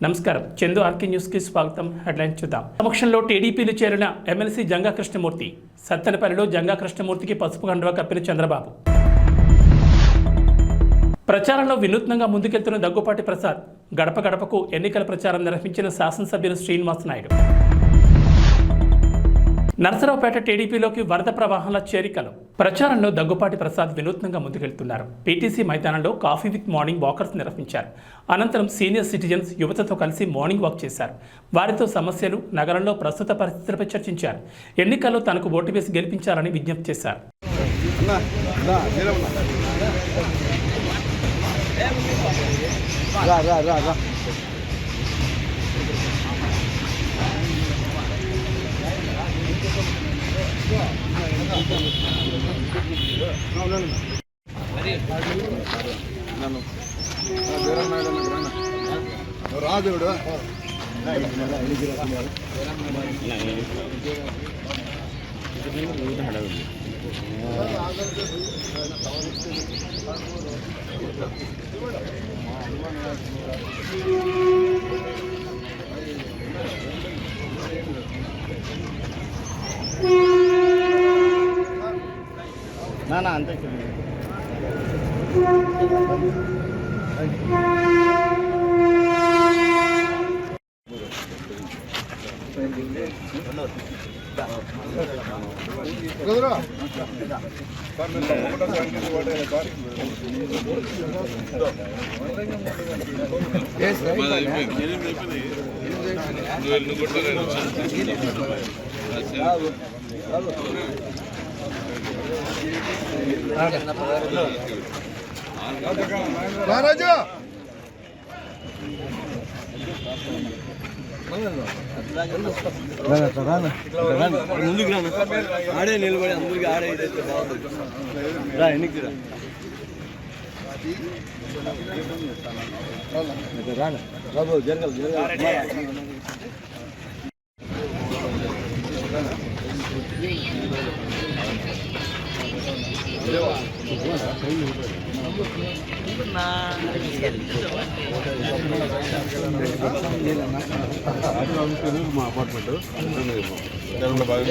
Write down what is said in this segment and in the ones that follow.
నమస్కారం Chandu RK news కి స్వాగతం. హెడ్లైన్ చూద్దాం. సమక్షంలో టీడీపీలో చేరిన ఎమ్మెల్సీ జంగా కృష్ణమూర్తి. సత్తెనపల్లిలో జంగా కృష్ణమూర్తికి పసుపు కండువా కప్పిన చంద్రబాబు. ప్రచారంలో వినూత్నంగా ముందుకెళ్తున్న దగ్గుపాటి ప్రసాద్. గడప గడపకు ఎన్నికల ప్రచారం నిర్వహించిన శాసనసభ్యులు శ్రీనివాస్ నాయుడు. నరసరావుపేట టీడీపీలోకి వరద ప్రవాహంలో చేరికలు. ప్రచారంలో దగ్గుపాటి ప్రసాద్ వినూత్నంగా ముందుకెళ్తున్నారు. పీటీసీ మైదానంలో కాఫీ విత్ మార్నింగ్ వాకర్స్ నిర్వహించారు. అనంతరం సీనియర్ సిటిజన్స్ యువతతో కలిసి మార్నింగ్ వాక్ చేశారు. వారితో సమస్యలు, నగరంలో ప్రస్తుత పరిస్థితులపై చర్చించారు. ఎన్నికల్లో తనకు ఓటు వేసి గెలిపించాలని విజ్ఞప్తి చేశారు. రాజుడు నా అంతే రాజు ముందుకు రాను ఆడే నిలబడి అందరికి ఆడే ఇదైతే బాగుంటుంది. రా ఎన్నికి రాబో జరగాలి మా అపార్ట్మెంట్ దానిలో బాగా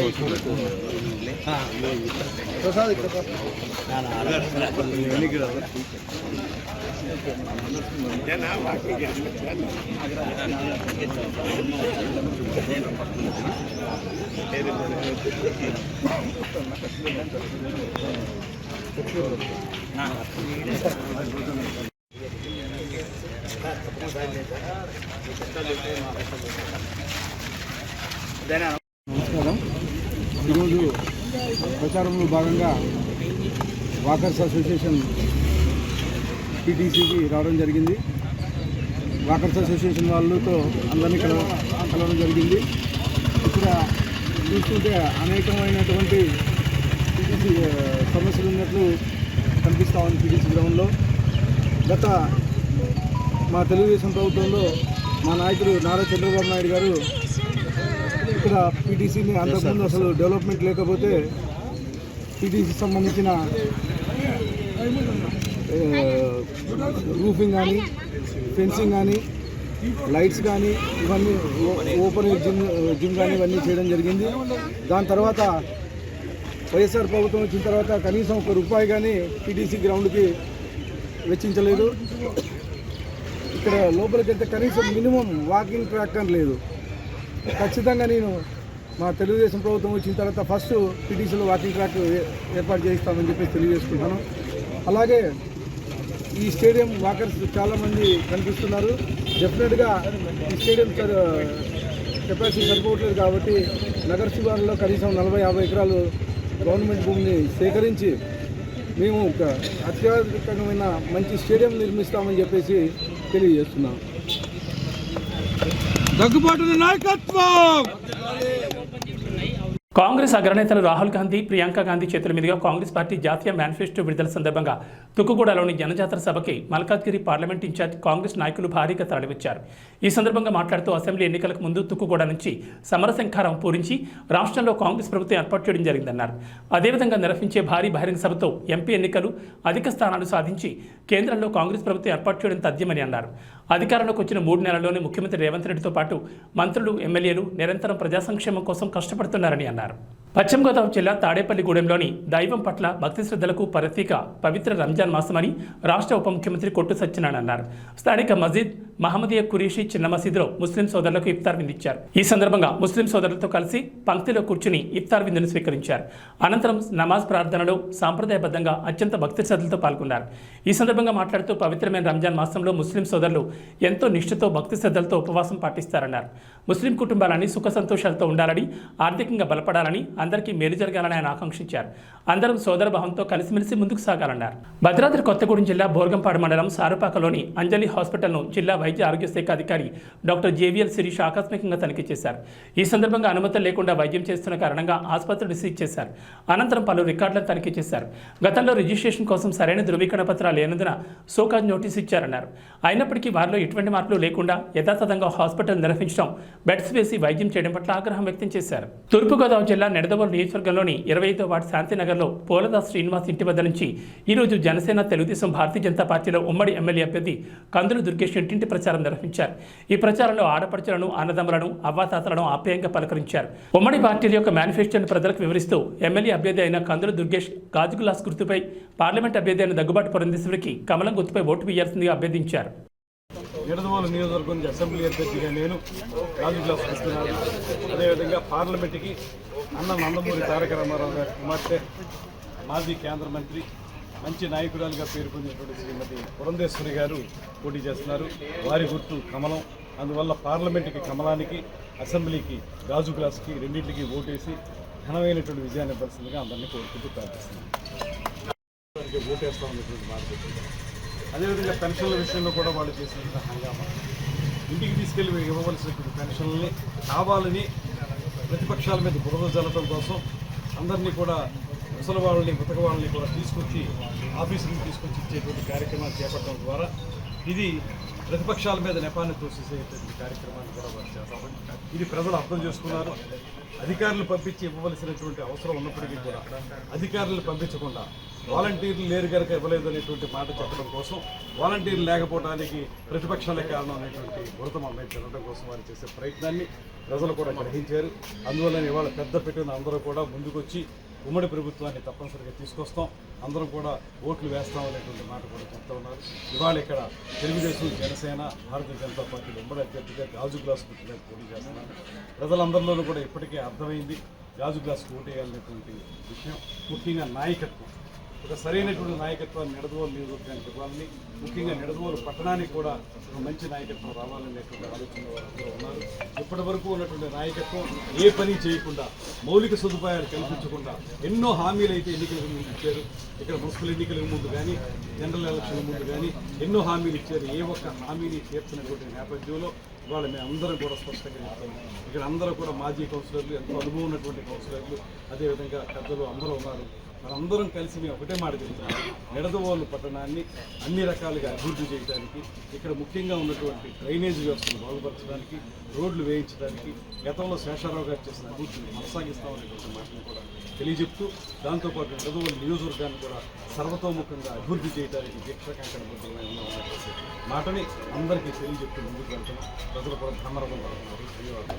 నమస్కారం. ఈరోజు ప్రచారంలో భాగంగా వాకర్స్ అసోసియేషన్ పీటీసీకి రావడం జరిగింది. వాకర్స్ అసోసియేషన్ వాళ్ళతో అందరినీ కలవడం జరిగింది. ఇక్కడ చూస్తుంటే అనేకమైనటువంటి పీటీసీ సమస్యలు ఉన్నట్లు కనిపిస్తూ ఉంది. పీటీసీ గ్రౌండ్లో గత మా తెలుగుదేశం ప్రభుత్వంలో మా నాయకుడు నారా చంద్రబాబు నాయుడు గారు ఇక్కడ పీటీసీని అంతకుముందు అసలు డెవలప్మెంట్ లేకపోతే పీటీసీకి సంబంధించిన రూఫింగ్ కానీ, ఫెన్సింగ్ కానీ, లైట్స్ కానీ ఇవన్నీ ఓపెన్ జిమ్ కానీ ఇవన్నీ చేయడం జరిగింది. దాని తర్వాత వైఎస్ఆర్ ప్రభుత్వం వచ్చిన తర్వాత కనీసం ₹1 కానీ పీటీసీ గ్రౌండ్కి వెచ్చించలేదు. ఇక్కడ లోపలికి వెళ్తే కనీసం మినిమం వాకింగ్ ట్రాక్ అని లేదు. ఖచ్చితంగా నేను మా తెలుగుదేశం ప్రభుత్వం వచ్చిన తర్వాత ఫస్ట్ పీటీసీలో వాకింగ్ ట్రాక్ ఏర్పాటు చేయిస్తామని చెప్పి తెలియజేసుకుంటాను. అలాగే ఈ స్టేడియం వాకర్స్ చాలామంది కనిపిస్తున్నారు. డెఫినెట్గా ఈ స్టేడియం కెపాసిటీ సరిపోవట్లేదు కాబట్టి నగర శివారులో కనీసం 40-50 ఎకరాలు గవర్నమెంట్ భూమిని సేకరించి మేము అత్యాధునికమైన మంచి స్టేడియం నిర్మిస్తామని చెప్పేసి తెలియజేస్తున్నాం. దగ్గుబాటి నాయకత్వం. కాంగ్రెస్ అగ్రనేతలు రాహుల్ గాంధీ, ప్రియాంక గాంధీ చేతుల మీదుగా కాంగ్రెస్ పార్టీ జాతీయ మేనిఫెస్టో విడుదల సందర్భంగా తుక్కుగూడలోని జనజాతర సభకి మల్కాజ్గిరి పార్లమెంట్ ఇన్ఛార్జ్ కాంగ్రెస్ నాయకులు భారీగా తరలివచ్చారు. ఈ సందర్భంగా మాట్లాడుతూ అసెంబ్లీ ఎన్నికలకు ముందు తుక్కుగూడ నుంచి సమరశంఖారం పూరించి రాష్ట్రంలో కాంగ్రెస్ ప్రభుత్వం ఏర్పాటు చేయడం జరిగిందన్నారు. అదేవిధంగా నిర్వహించే భారీ బహిరంగ సభతో ఎంపీ ఎన్నికలు అధిక స్థానాలు సాధించి కేంద్రంలో కాంగ్రెస్ ప్రభుత్వం ఏర్పాటు చేయడం తథ్యమని అన్నారు. అధికారంలోకి వచ్చిన 3 నెలల్లోనే ముఖ్యమంత్రి రేవంత్ రెడ్డితో పాటు మంత్రులు, ఎమ్మెల్యేలు నిరంతరం ప్రజా సంక్షేమం కోసం కష్టపడుతున్నారని అన్నారు. పశ్చిమ గోదావరి జిల్లా తాడేపల్లిగూడెంలోని దైవం పట్ల భక్తి శ్రద్ధలకు ప్రతీక పవిత్ర రంజాన్ మాసమని రాష్ట్ర ఉప ముఖ్యమంత్రి కొట్టు సత్యనారాయణ అన్నారు. స్థానిక మస్జిద్ మహమ్మదీయ కురీషి చిన్న మసీదులో ముస్లిం సోదరులకు ఇఫ్తార్ విందించారు. ఈ సందర్భంగా ముస్లిం సోదరులతో కలిసి పంక్తిలో కూర్చుని ఇఫ్తార్ విందును స్వీకరించారు. అనంతరం నమాజ్ ప్రార్థనలో సాంప్రదాయబద్ధంగా అత్యంత భక్తి శ్రద్ధలతో పాల్గొన్నారు. ఈ సందర్భంగా మాట్లాడుతూ పవిత్రమైన రంజాన్ మాసంలో ముస్లిం సోదరులు ఎంతో నిష్ఠతో భక్తి శ్రద్ధలతో ఉపవాసం పాటిస్తారన్నారు. ముస్లిం కుటుంబాలని సుఖ సంతోషాలతో ఉండాలని, ఆర్థికంగా బలపడాలని, అందరికీ మేలు జరగాలని ఆయన ఆకాంక్షించారు. అందరం సోదర భావంతో కలిసిమెలిసి ముందుకు సాగాలన్నారు. భద్రాద్రి కొత్తగూడెం జిల్లా బోర్గంపాడు మండలం సారుపాకలోని అంజలి హాస్పిటల్ను జిల్లా వైద్య ఆరోగ్య శాఖ అధికారి డాక్టర్ జేవిఎల్ శిరీష్ ఆకస్మికంగా తనిఖీ చేశారు. ఈ సందర్భంగా అనుమతులు లేకుండా వైద్యం చేస్తున్న కారణంగా ఆసుపత్రిని సీజ్ చేశారు. అనంతరం పలు రికార్డులను తనిఖీ చేశారు. గతంలో రిజిస్ట్రేషన్ కోసం సరైన ధృవీకరణ పత్రాలు లేనందున సోకాజ్ నోటీసు ఇచ్చారన్నారు. అయినప్పటికీ వారిలో ఎటువంటి మార్పులు లేకుండా యథాతథంగా హాస్పిటల్ నిర్వహించడం, బెడ్స్ వేసి వైద్యం చేయడం పట్ల ఆగ్రహం వ్యక్తం చేశారు. తూర్పుగోదావరి జిల్లా నిడదవోలు నియోజకవర్గంలోని 25వ వార్డు శాంతినగర్లో పోలదాస్ శ్రీనివాస్ ఇంటి వద్ద నుంచి ఈరోజు జనసేన, తెలుగుదేశం, భారతీయ జనతా పార్టీలో ఉమ్మడి ఎమ్మెల్యే అభ్యర్థి కందులు దుర్గేష్ ఇంటింటి ప్రచారం నిర్వహించారు. ఈ ప్రచారంలో ఆడపడుచులను, అన్నదమ్ములను, అవ్వాతాతలను ఆప్యాయంగా పలకరించారు. ఉమ్మడి పార్టీల యొక్క మేనిఫెస్టోను ప్రజలకు వివరిస్తూ ఎమ్మెల్యే అభ్యర్థి అయిన కందులు దుర్గేష్ గాజు గ్లాస్ గుర్తుపై, పార్లమెంట్ అభ్యర్థి అయిన దగ్గుబాటి పురంధేశ్వరికి కమలం గుర్తుపై ఓటు వేయాల్సిందిగా అభ్యర్థించారు. నిడదవోలు నియోజకవర్గం నుంచి అసెంబ్లీ అభ్యర్థిగా నేను గాజు గ్లాస్ ఇస్తున్నాను. అదేవిధంగా పార్లమెంట్కి నందమూరి తారక రామారావు గారి కుమార్తె, మాజీ కేంద్ర మంత్రి, మంచి నాయకురాలుగా పేరు పొందినటువంటి శ్రీమతి పురంధేశ్వరి గారు పోటీ చేస్తున్నారు. వారి గుర్తు కమలం. అందువల్ల పార్లమెంట్కి కమలానికి, అసెంబ్లీకి గాజు గ్లాస్కి రెండింటికి ఓటేసి ఘనమైనటువంటి విజయాన్ని ఇవ్వాల్సిందిగా అందరినీ కోరుకుంటూ ప్రార్థిస్తున్నాను. ఓటేస్తా ఉన్నటువంటి మాట. అదేవిధంగా పెన్షన్ల విషయంలో కూడా వాళ్ళు చేసినటువంటి హంగామా, ఇంటికి తీసుకెళ్లి ఇవ్వవలసినటువంటి పెన్షన్లని కావాలని ప్రతిపక్షాల మీద బురద జల్లడం కోసం అందరినీ కూడా ముసలి వాళ్ళని, బతక వాళ్ళని కూడా తీసుకొచ్చి ఆఫీసులకు తీసుకొచ్చి ఇచ్చేటువంటి కార్యక్రమాలు చేపట్టడం ద్వారా ఇది ప్రతిపక్షాల మీద నెపాన్ని తోసేసేటువంటి కార్యక్రమాన్ని కూడా వాళ్ళు చేస్తాం. ఇది ప్రజలు అర్థం చేసుకున్నారు. అధికారులు పంపించి ఇవ్వవలసినటువంటి అవసరం ఉన్నప్పటికీ కూడా అధికారులు పంపించకుండా వాలంటీర్లు లేరు కనుక ఇవ్వలేదు అనేటువంటి మాట చెప్పడం కోసం, వాలంటీర్లు లేకపోవడానికి ప్రతిపక్షాలే కారణం అనేటువంటి బురద అమ్మాయి తినడం కోసం వారు చేసే ప్రయత్నాన్ని ప్రజలు కూడా గ్రహించారు. అందువల్ల ఇవాళ పెద్ద పెట్టిన అందరూ కూడా ముందుకొచ్చి ఉమ్మడి ప్రభుత్వాన్ని తప్పనిసరిగా తీసుకొస్తాం, అందరం కూడా ఓట్లు వేస్తాం అనేటువంటి మాట కూడా చెప్తా ఉన్నారు. ఇవాళ ఇక్కడ తెలుగుదేశం, జనసేన, భారతీయ జనతా పార్టీ ఉమ్మడి అభ్యర్థిగా గాజు గ్లాస్ గుర్తుగా పోటీ చేస్తున్నారు. ప్రజలందరిలోనూ కూడా ఇప్పటికే అర్థమైంది గాజు గ్లాస్ ఓటేయాలనేటువంటి విషయం. ముఖ్యంగా నాయకత్వం, ఒక సరైనటువంటి నాయకత్వాన్ని నిడదవోలు నియోజకవర్గానికి ఇవ్వాలని, ముఖ్యంగా నిడదవోలు పట్టణానికి కూడా ఒక మంచి నాయకత్వం రావాలనేటువంటి ఆలోచన వారందరూ ఉన్నారు. ఇప్పటి వరకు ఉన్నటువంటి నాయకత్వం ఏ పని చేయకుండా, మౌలిక సదుపాయాలు కల్పించకుండా ఎన్నో హామీలు అయితే ఎన్నికలకు ముందు ఇచ్చారు. ఇక్కడ మున్సిపల్ ఎన్నికలకు ముందు కానీ, జనరల్ ఎలక్షన్ల ముందు కానీ ఎన్నో హామీలు ఇచ్చారు. ఏ ఒక్క హామీని తీర్చినటువంటి నేపథ్యంలో ఇవాళ మేము అందరం కూడా స్పష్టంగా చెప్తాము. ఇక్కడ అందరూ కూడా మాజీ కౌన్సిలర్లు, ఎంతో అనుభవం ఉన్నటువంటి కౌన్సిలర్లు, అదేవిధంగా పెద్దలు అందరూ ఉన్నారు. మనందరం కలిసి మేము ఒకటే మాట చెప్తున్నాం, నిడదవోలు పట్టణాన్ని అన్ని రకాలుగా అభివృద్ధి చేయడానికి, ఇక్కడ ముఖ్యంగా ఉన్నటువంటి డ్రైనేజ్ వ్యవస్థను బాగుపరచడానికి, రోడ్లు వేయించడానికి, గతంలో శేషారావు గారు చేసిన అభివృద్ధిని కొనసాగిస్తామనేటువంటి మాటను కూడా తెలియజెప్తూ, దాంతోపాటు నిడదవోలు నియోజకవర్గాన్ని కూడా సర్వతోముఖంగా అభివృద్ధి చేయడానికి దీక్షాకాంక్షణ బుద్ధులమై ఉన్నామనేటువంటి మాటని అందరికీ తెలియజెప్తూ ముందుకు వెళ్తున్నాం. ప్రజలు కూడా ధన్యవాదాలు పడుతున్నారు.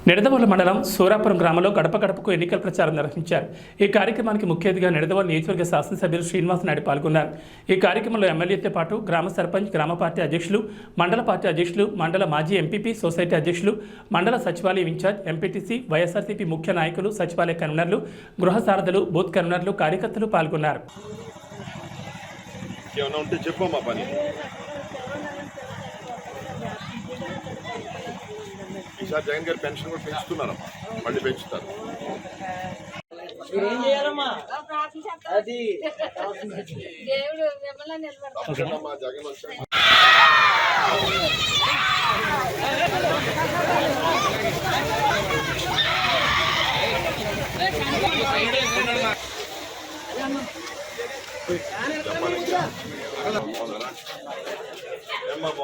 నిడదవోలు మండలం సూరాపురం గ్రామంలో గడప గడపకు ఎన్నికల ప్రచారం నిర్వహించారు. ఈ కార్యక్రమానికి ముఖ్య అతిథిగా నిడదవోలు నియోజకవర్గ శాసనసభ్యులు శ్రీనివాస్ నాయుడు పాల్గొన్నారు. ఈ కార్యక్రమంలో ఎమ్మెల్యేతో పాటు గ్రామ సర్పంచ్, గ్రామ పార్టీ అధ్యక్షులు, మండల పార్టీ అధ్యక్షులు, మండల మాజీ ఎంపీపీ, సొసైటీ అధ్యక్షులు, మండల సచివాలయం ఇన్ఛార్జ్, ఎంపీటీసీ, వైఎస్ఆర్సీపీ ముఖ్య నాయకులు, సచివాలయ కన్వీనర్లు, గృహ సారథులు, బూత్ కన్వీనర్లు, కార్యకర్తలు పాల్గొన్నారు. ఈసారి జగన్ గారు పెన్షన్ కూడా పెంచుతున్నారమ్మా, మళ్ళీ పెంచుతారు. జగన్ వచ్చారు.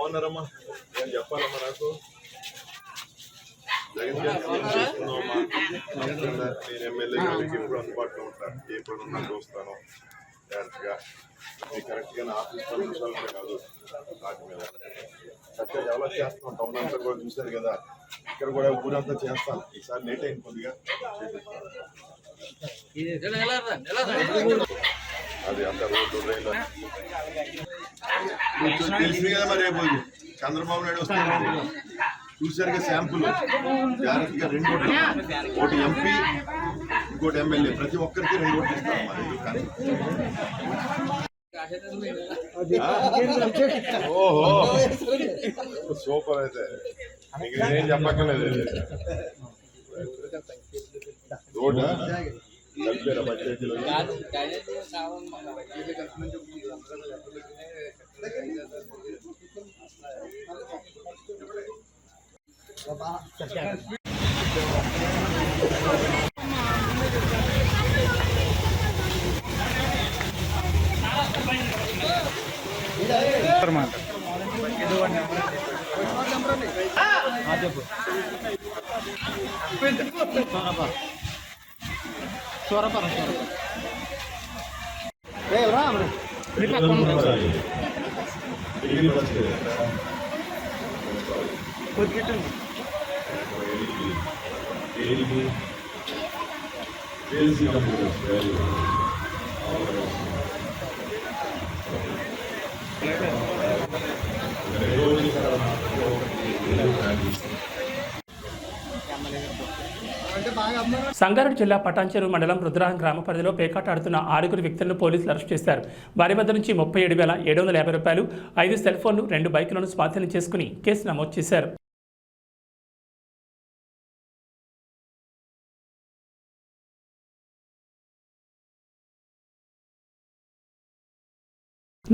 బాగున్నారమ్మా? ఏం చెప్పాలమ్మా నాకు? జగన్ గారు ఏం చేస్తున్నావమ్మా? నేను ఎమ్మెల్యే గారికి ఎప్పుడు అందుబాటులో ఉంటాను, ఏ పనున్నా చూస్తాను డైరెక్ట్గా. మీకు కరెక్ట్గా ఆఫీస్ 10 నిమిషాలు కూడా కాదు నాకు మీద చక్కగా డెవలప్ చేస్తున్నాం. టౌన్ అంతా కూడా చూశారు కదా, ఇక్కడ కూడా ఊరంతా చేస్తాను. ఈసారి లేట్ అయింది కొద్దిగా, అది అంత రోడ్డు రైలు తెలిసింది కదా. మరి రేపు చంద్రబాబు నాయుడు వస్తారు, చూసారుగా శాంపుల్. జాగ్రత్తగా 2 ఓట్లు, ఒకటి ఎంపీ ఇంకోటి ఎమ్మెల్యే, ప్రతి ఒక్కరికి 2 ఓట్లు ఇస్తాం. మరి ఓహో సూపర్. అయితే నేనేం చెప్పక్కర్లేదు. రోడ్డు కలిపారా పంచాయతీలో? సంగారెడ్డి జిల్లా పటాన్చెరు మండలం రుద్రారం గ్రామ పరిధిలో పేకాట ఆడుతున్న 6 వ్యక్తులను పోలీసులు అరెస్ట్ చేశారు. వారి వద్ద నుంచి 37,750 రూపాయలు, 5 సెల్ ఫోన్లు, 2 బైకులను స్వాధీనం చేసుకుని కేసు నమోదు చేశారు.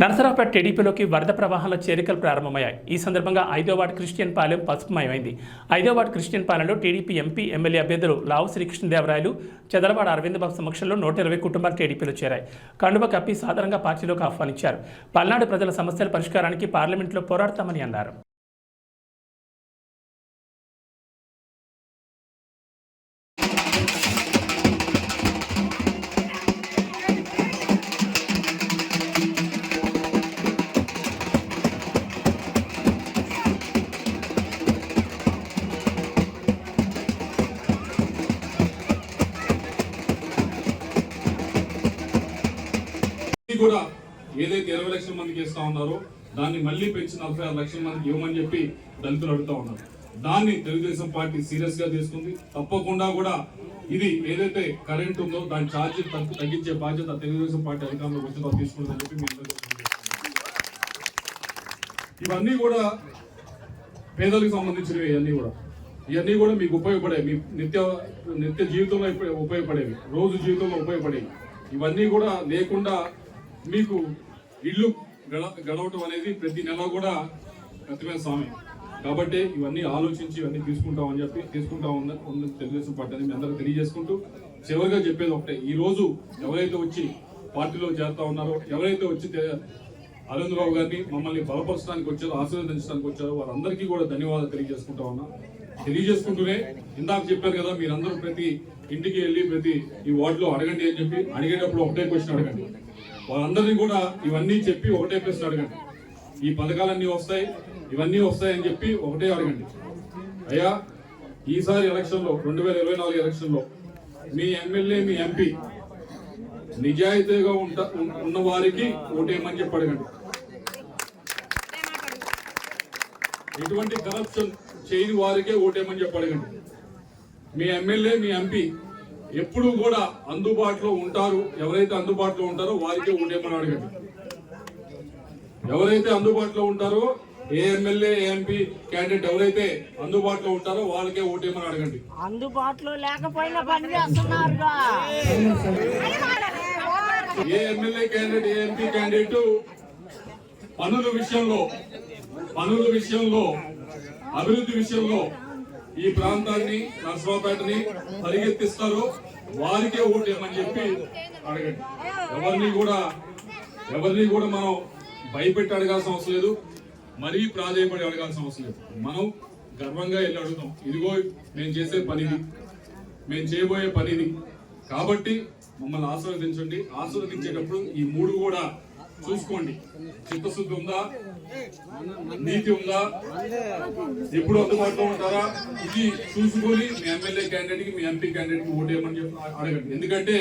నరసరావుపేట టీడీపీలోకి వరద ప్రవాహాల చేరికలు ప్రారంభమయ్యాయి. ఈ సందర్భంగా 5వ వార్డు క్రిస్టియన్ పాలెం పసుపుమయమైంది. 5వ వార్డు క్రిస్టియన్ పాలెంలో టీడీపీ ఎంపీ, ఎమ్మెల్యే అభ్యర్థులు లావు శ్రీకృష్ణదేవరాయలు, చదలవాడ అరవింద్ బాబు సమక్షంలో 120 కుటుంబాలు టీడీపీలో చేరాయి. కండువ కప్పి సాధారణంగా పార్టీలోకి ఆహ్వానించారు. పల్నాడు ప్రజల సమస్యల పరిష్కారానికి పార్లమెంట్లో పోరాడతామని అన్నారు. కూడా ఏదైతే 20 లక్షల మందికి ఇస్తా ఉన్నారో దాన్ని మళ్ళీ పెంచి 46 లక్షల మందికి ఇవ్వమని చెప్పి దళితులు అడుగుతా ఉన్నారు. దాన్ని తెలుగుదేశం పార్టీ సీరియస్ గా తీసుకుంది. తప్పకుండా కూడా ఇది ఏదైతే కరెంట్ ఉందో దాని ఛార్జీ తగ్గించే బాధ్యత తెలుగుదేశం పార్టీ అధికారంలోకి వచ్చిన తర్వాత తీసుకుంటుందని చెప్పి మీ ఇవన్నీ కూడా పేదలకు సంబంధించినవి. ఇవన్నీ కూడా మీకు ఉపయోగపడేవి, మీ నిత్య జీవితంలో ఉపయోగపడేవి, రోజు జీవితంలో ఉపయోగపడేవి. ఇవన్నీ కూడా లేకుండా మీకు ఇల్లు గడవటం అనేది ప్రతి నెల కూడా కష్టమైన సమయం. కాబట్టి ఇవన్నీ ఆలోచించి ఇవన్నీ తీసుకుంటా ఉంది తెలుగుదేశం పార్టీ అని మీ అందరూ తెలియజేసుకుంటూ చివరిగా చెప్పేది ఒకటే, ఈ రోజు ఎవరైతే వచ్చి పార్టీలో చేరుతా ఉన్నారో, ఎవరైతే వచ్చి అరవింద్ బాబు గారిని మమ్మల్ని బలపరచడానికి వచ్చారో, ఆశీర్వదించడానికి వచ్చారో వారందరికీ కూడా ధన్యవాదాలు తెలియజేసుకుంటూనే ఇందాక చెప్పారు కదా, మీరందరూ ప్రతి ఇంటికి వెళ్ళి ప్రతి ఈ వార్డులో అడగండి అని చెప్పి, అడిగేటప్పుడు ఒకటే క్వశ్చన్ అడగండి. వాళ్ళందరినీ కూడా ఇవన్నీ చెప్పి ఒకటే ప్రశ్న అడగండి. ఈ పథకాలన్నీ వస్తాయి, ఇవన్నీ వస్తాయని చెప్పి ఒకటే అడగండి. అయ్యా, ఈసారి ఎలక్షన్లో 2024 ఎలక్షన్లో మీ ఎమ్మెల్యే, మీ ఎంపీ నిజాయితీగా ఉన్న వారికి ఓటేయమని చెప్పి అడగండి. ఎటువంటి కరప్షన్ చేయని వారికే ఓటేయమని చెప్పి అడగండి. మీ ఎమ్మెల్యే, మీ ఎంపీ ఎప్పుడు కూడా అందుబాటులో ఉంటారు, ఎవరైతే అందుబాటులో ఉంటారో వారికే ఓటేయమని అడగండి. ఎవరైతే అందుబాటులో ఉంటారో, ఏ ఎమ్మెల్యే, ఎంపీ క్యాండిడేట్ ఎవరైతే అందుబాటులో ఉంటారో వాళ్ళకే ఓటేయమని అడగండి. అందుబాటులో లేకపోయినా పని చేస్తున్నారుగా. ఏ ఎమ్మెల్యే క్యాండిడేట్, ఏ ఎంపీ క్యాండిడేట్ పనుల విషయంలో, అభివృద్ధి విషయంలో ఈ ప్రాంతాన్ని, నర్సరావుపేటని పరిగెత్తిస్తారో వారికే ఓటేయమని చెప్పి అడగండి. ఎవరిని కూడా మనం భయపెట్టి అడగాల్సిన అవసరం లేదు. మరీ ప్రాధాన్యపడి అడగాల్సిన అవసరం లేదు. మనం గర్వంగా వెళ్ళి అడుగుతాం, ఇదిగో మేము చేసే పనిది, మేము చేయబోయే పనిది. కాబట్టి మమ్మల్ని ఆశీర్వదించండి. ఆశీర్వదించేటప్పుడు ఈ 3 కూడా చూసుకోండి. చిత్తశుద్ధి ఉందా, నీతి ఉందా, ఎప్పుడు అందుబాటులో ఉంటారా, ఇది చూసుకొని మీ ఎమ్మెల్యే క్యాండిడేట్ కి, మీ ఎంపీ క్యాండిడేట్ కి ఓటేయమని చెప్పి అడగండి. ఎందుకంటే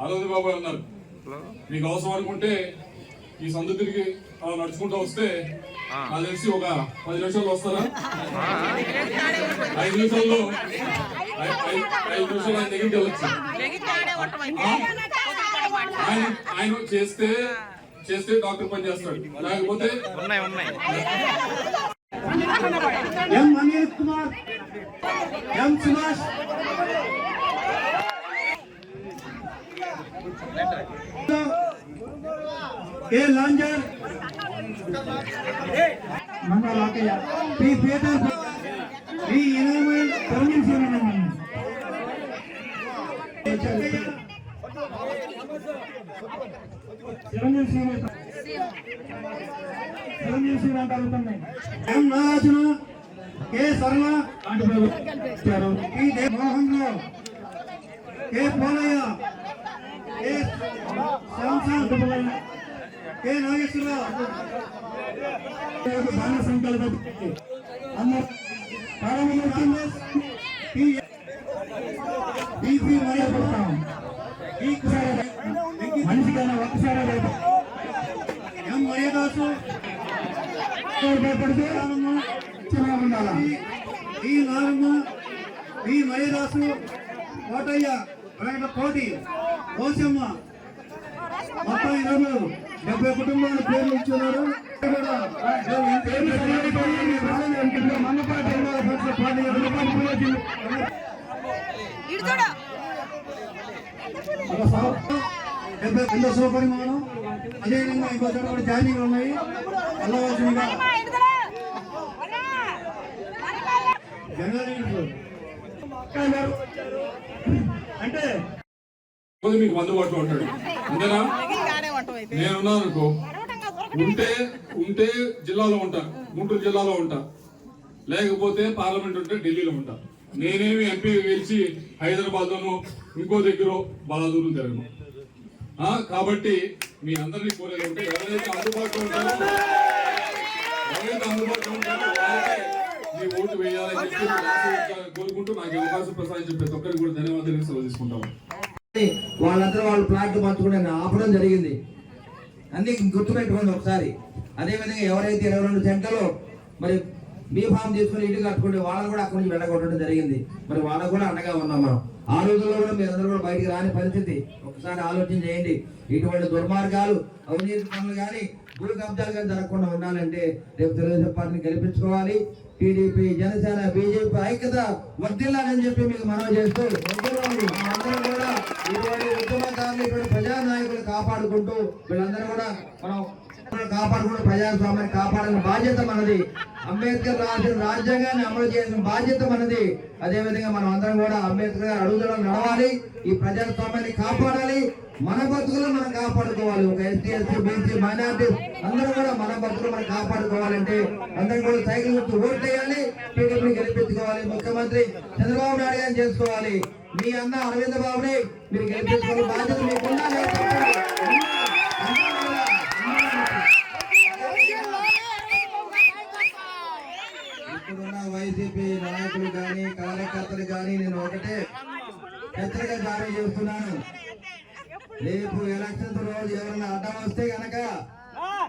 ఆనంద్ బాబు అన్నారు, మీకు అవసరం అనుకుంటే ఈ సందు తిరిగి అలా నడుచుకుంటూ వస్తే నాకు తెలిసి ఒక 10 నిమిషాలు వస్తారా? 5 నిమిషాల్లో 5 నిమిషాలు ఆయన దగ్గరికి వెళ్ళొచ్చు. ఆయన చేస్తే డాక్టర్ పని చేస్తాడు, లేకపోతే M Anil Kumar, M Subhash, K Lanjar, Mangalakayya, P Peter, P Inamal, Tarun Sriram, Chiranjeevi Sriram కలుగుతున్నాయి. M Nagarjuna, K Sharma, P Mohan Rao, K Polayya, K Shyamsad, K Nageswararao, బాణ సంకల్ప మనిషికైనా ఒక్కసారి ఎం మర్యాదాసు భయపడితే ఉండాల. ఈ నాగమ్మ, ఈ మర్యాదాసు, కోటయ్య, కోటి, కోసమ్మ, మొత్తం ఈరోజు 70 కుటుంబాల పేర్లు ఇచ్చున్నారు. సౌపరిమాణం అదేవిధంగా ఇంకో చోట కూడా జాయినింగ్ ఉన్నాయి. వెళ్ళవలసిందిగా అంటే మీకు అందుబాటులో ఉంటాడు. అంతేనా? నేనున్నాను అనుకో, ఉంటే జిల్లాలో ఉంటా, గుంటూరు జిల్లాలో ఉంటా, లేకపోతే పార్లమెంట్ ఉంటే ఢిల్లీలో ఉంటా. నేనేమి ఎంపీ గెలిచి హైదరాబాద్ లోనో ఇంకో దగ్గర బలాదూరు తిరగను. కాబట్టి మీ అందరినీ కోరేది ఉంటే ఎవరైతే అందుబాటులో ఉంటారో వాళ్ళకే మీ ఓటు వేయాలని చెప్పి కోరుకుంటూ నాకు అవకాశం ప్రసాదించిన ప్రతి ఒక్కరికి కూడా ధన్యవాదాలు సెలవు తీసుకుంటాము. వాళ్ళందరూ వాళ్ళు ప్లాట్లు పంచుకోవడానికి ఆపడం జరిగింది. అన్ని గుర్తుపెట్టుకోండి ఒకసారి. అదేవిధంగా ఎవరైతే 22 సెంట్లలో మరి మీ ఫామ్ తీసుకుని ఇంటికి కట్టుకుంటే వాళ్ళని కూడా అక్కడి నుంచి వెళ్ళగొట్టడం జరిగింది. మరి వాళ్ళకు కూడా అండగా ఉన్నాం మనం. ఆ రోజుల్లో కూడా మీరందరూ కూడా బయటికి రాని పరిస్థితి. ఒకసారి ఆలోచన చేయండి. ఇటువంటి దుర్మార్గాలు, అవినీతి పనులు కానీ, భూ కబ్జాలు కానీ జరగకుండా ఉండాలంటే రేపు తెలుగుదేశం పార్టీని గెలిపించుకోవాలి. టీడీపీ, జనసేన, బీజేపీ ఐక్యత వర్ధిల్లాలని చెప్పి మీకు మనవి చేస్తూ అందరూ కూడా ఇటువంటి ఉద్యమకారులు, ఇటువంటి ప్రజానాయకులు కాపాడుకుంటూ వీళ్ళందరూ కూడా మనం కాపాడుకుంటూ ప్రజాస్వామ్యాన్ని కాపాడాలని బాధ్యత మనది. అంబేద్కర్ రాసిన రాజ్యాంగాన్ని అమలు చేసిన బాధ్యత మనది. అదేవిధంగా మనం అందరం కూడా అంబేద్కర్ గారు అడుగుదల నడవాలి, ఈ ప్రజాస్వామ్యాన్ని కాపాడాలి, మన బతుకులు మనం కాపాడుకోవాలి. ఒక ఎస్టీ, ఎస్సీ, బీసీ, మైనారిటీ అందరూ కూడా మన బతుకులు మనం కాపాడుకోవాలంటే అందరం కూడా సైకిల్ గుర్తు ఓటు వేయాలి, టీడీపీని గెలిపించుకోవాలి. ముఖ్యమంత్రి చంద్రబాబు నాయుడు గారిని చేసుకోవాలి. మీ అన్న అరవింద్ బాబుని మీరు గెలిపించుకోవాలి. బాధ్యత మీకున్నా. ఇప్పుడున్న వైసీపీ నాయకులు కానీ, కార్యకర్తలు కానీ నేను ఒకటే హెచ్చరిక జారీ చేస్తున్నాను. రేపు ఎలక్షన్స్ రోజు ఎవరైనా అడ్డం వస్తే గనక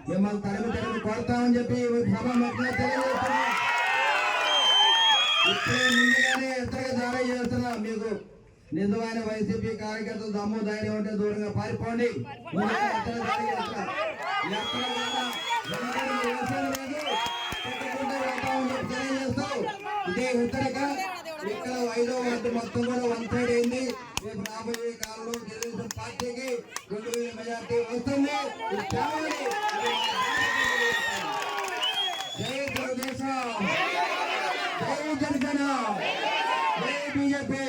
మిమ్మల్ని తరిమి కొడతామని చెప్పి సభ మొత్తం తెలియజేస్తున్నా. ఇప్పుడే ముందుగానే హెచ్చరిక జారీ చేస్తున్నా. మీకు నిజమైన వైసీపీ కార్యకర్తలు దమ్ము ధైర్యం ఉంటే దూరంగా పారిపోండి. ఇదే హెచ్చరిక. ఇక్కడ 5వ వార్డు మొత్తం కూడా 1 సైడ్ అయింది. రేపు రాబోయే కాలంలో తెలుగుదేశం పార్టీకి 2000 మెజార్టీ వస్తుంది. జై తెలుగుదేశం, జై జనసేన, జై బీజేపీ.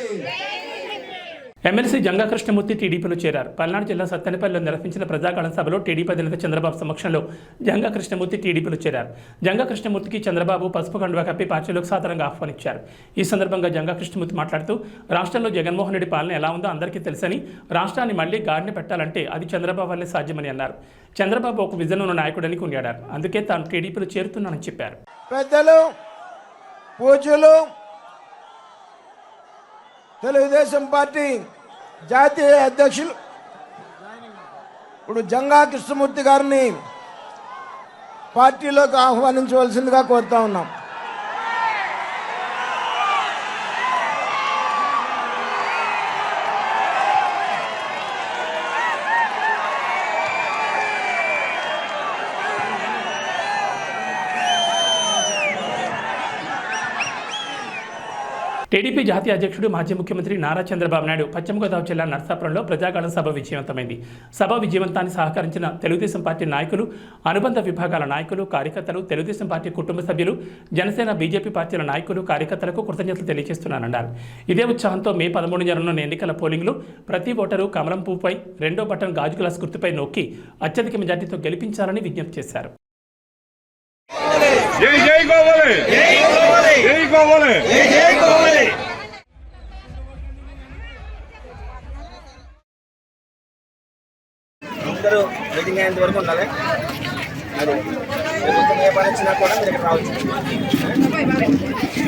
ఎమ్మెల్సీ జంగా కృష్ణమూర్తి టీడీపీలో చేరారు. పల్నాడు జిల్లా సత్తెనపల్లిలో నిర్వహించిన ప్రజాగళం సభలో టీడీపీ అధినేత చంద్రబాబు సమక్షంలో జంగా కృష్ణమూర్తి టీడీపీలో చేరారు. జంగా కృష్ణమూర్తికి చంద్రబాబు పసుపు కండువా కప్పి పార్టీలోకి సాధారణంగా ఆహ్వానించారు. ఈ సందర్భంగా జంగా కృష్ణమూర్తి మాట్లాడుతూ రాష్ట్రంలో జగన్మోహన్ రెడ్డి పాలన ఎలా ఉందో అందరికీ తెలుసని, రాష్ట్రాన్ని మళ్లీ గాడిని పెట్టాలంటే అది చంద్రబాబు వల్లే సాధ్యమని అన్నారు. చంద్రబాబు ఒక విజన్ ఉన్న నాయకుడని కొనియాడారు. అందుకే తాను టీడీపీలో చేరుతున్నానని చెప్పారు. పెద్దలు, పూజ్యులు, తెలుగుదేశం పార్టీ జాతీయ అధ్యక్షులు ఇప్పుడు జంగా కృష్ణమూర్తి గారిని పార్టీలోకి ఆహ్వానించవలసిందిగా కోరుతా ఉన్నాం. టీడీపీ జాతీయ అధ్యక్షుడు మాజీ ముఖ్యమంత్రి నారా చంద్రబాబు నాయుడు పశ్చిమ గోదావరి జిల్లా నర్సాపురంలో ప్రజాగళం సభ విజయవంతమైంది. సభ విజయవంతాన్ని సహకరించిన తెలుగుదేశం పార్టీ నాయకులు, అనుబంధ విభాగాల నాయకులు, కార్యకర్తలు, తెలుగుదేశం పార్టీ కుటుంబ సభ్యులు, జనసేన, బీజేపీ పార్టీల నాయకులు, కార్యకర్తలకు కృతజ్ఞతలు తెలియజేస్తున్నానన్నారు. ఇదే ఉత్సాహంతో మే 13 జరగనున్న ఎన్నికల పోలింగ్లో ప్రతి ఓటరు కమలం పువ్వుపై 2వ బటన్ గాజు గ్లాస్ గుర్తుపై నొక్కి అత్యధిక మెజార్టీతో గెలిపించాలని విజ్ఞప్తి చేశారు. అందరూ మీటింగ్ అయ్యేంత వరకు ఉండాలి. అది ఏ పని వచ్చినా కూడా మీరు ఇక్కడ రావచ్చు.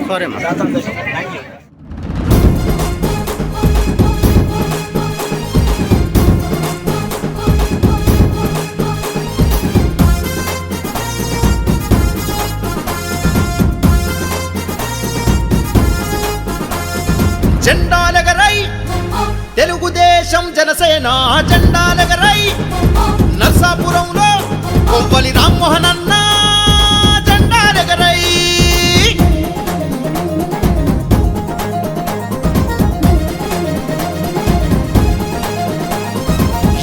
సారీ అమ్మా, చాలా సంతోషం. Thank you. జెండాలెగరై తెలుగుదేశం జనసేన జెండాలెగరై నర్సాపురంలో కొవ్వలి రామ్మోహన్ అన్న జెండాలెగరై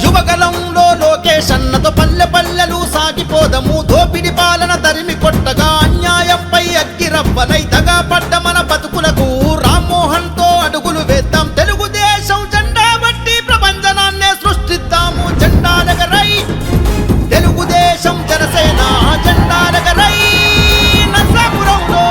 యువగలంలో లోకేష్ అన్నతో పల్లె పల్లెలు సాగిపోదము. దోపిడి పాలన తరిమి కొట్టగా అన్యాయంపై అగ్గిరవ్వనై దగా పడ్డ మన బతుకులకు రామ్మోహన్ తో అడుగులు వేద్దాం. తెలుగుదేశం జెండా బట్టి ప్రపంచనాన్నే సృష్టిద్దాము. జెండాలెగరై తెలుగుదేశం జనసేన జెండాలెగరై నర్సాపురంలో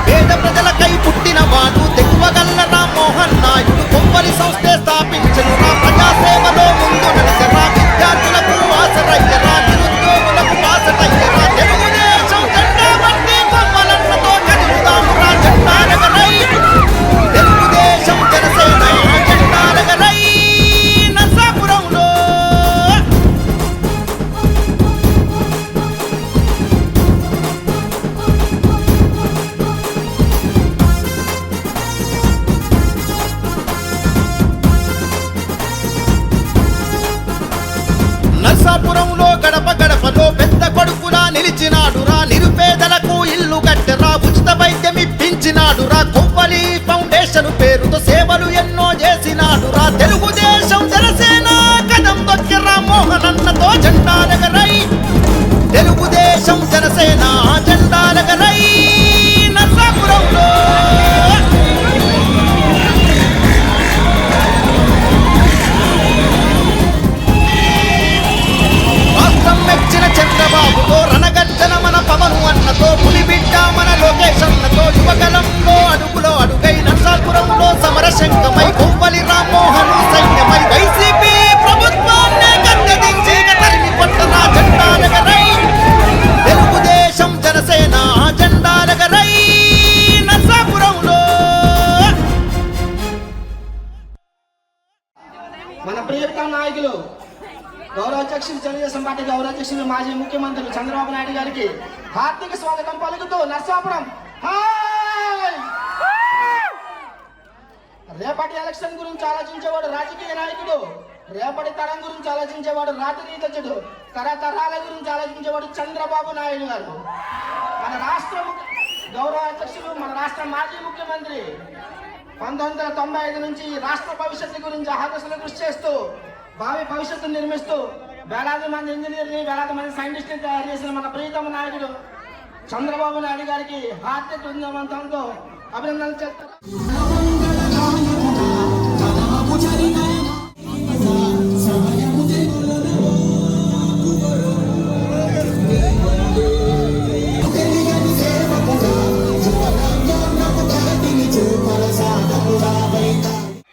పేద ప్రజలకై పుట్టినవాడు తెగువగల్ల రామ్మోహన్ నాయుడు. కొవ్వలి సంస్థే స్థాపించను రా, ప్రజాసేవలో ముందు నడిచరా, విద్యార్థులకు ఆసరయ్యరా, నిరుద్యోగులకు బాసటయ్యరా. తెలుగుదేశం జెండా బట్టి కొవ్వలన్నతో కదులుదాము రా. జెండాలెగరై తెలుగుదేశం జనసేన జెండాలెగరై నర్సాపురంలో నర్సాపురంలో గడప గడపలో పెద్ద కొడుకులా నిలిచినాడురా. నిరుపేదలకు ఇల్లు కట్టెరా, ఉచిత వైద్యం ఇప్పించినాడురా. కొవ్వలి ఫౌండేషన్ పేరుతో సేవలు ఎన్నో చేసినాడురా. తెలుగుదేశం జనసేన కదం దొక్కిరా మోహన్ అన్నతో జెండాలెగరై తెలుగుదేశం జనసేన జెండాలెగరై నర్సాపురంలో మెచ్చిన చంద్రబాబుతో రణగర్జన మన పవను అన్నతో పులిబిడ్డ మన లోకేష్ అన్నతో యువగలంలో అడుగులో అడుగై నర్సాపురంలో సమరశంకమై కొవ్వలి రామ్మోహన్ సైన్యమై వైసీపీ ప్రభుత్వాన్ని గద్దెదించి తరిమి కొట్టరా. జెండాలెగరై తెలుగుదేశం జనసేన జెండాలెగరై నర్సాపురంలో మన ప్రియతమ నాయకులు గౌరవ అధ్యక్షులు, తెలుగుదేశం పార్టీ గౌరవ అధ్యక్షులు, మాజీ ముఖ్యమంత్రి చంద్రబాబు నాయుడు గారికి హార్దిక స్వాగతం పలుకుతూ నర్సాపురం రేపటి ఎలక్షన్ గురించి ఆలోచించేవాడు రాజకీయ నాయకుడు, రేపటి తరం గురించి ఆలోచించేవాడు రాజనీతిజ్ఞుడు, తరతరాల గురించి ఆలోచించేవాడు చంద్రబాబు నాయుడు గారు. మన రాష్ట్ర గౌరవ అధ్యక్షులు, మన రాష్ట్ర మాజీ ముఖ్యమంత్రి 1995 నుంచి రాష్ట్ర భవిష్యత్తు గురించి అహర్నిశలు కృషి చేస్తూ భావి భవిష్యత్తును నిర్మిస్తూ వేలాది మంది ఇంజనీర్ని వేలాది మంది సైంటిస్టుని తయారు చేసిన మన ప్రియతమ నాయకుడు చంద్రబాబు నాయుడు గారికి హార్దిక బృందవంతంతో అభినందనలు చేస్తారు.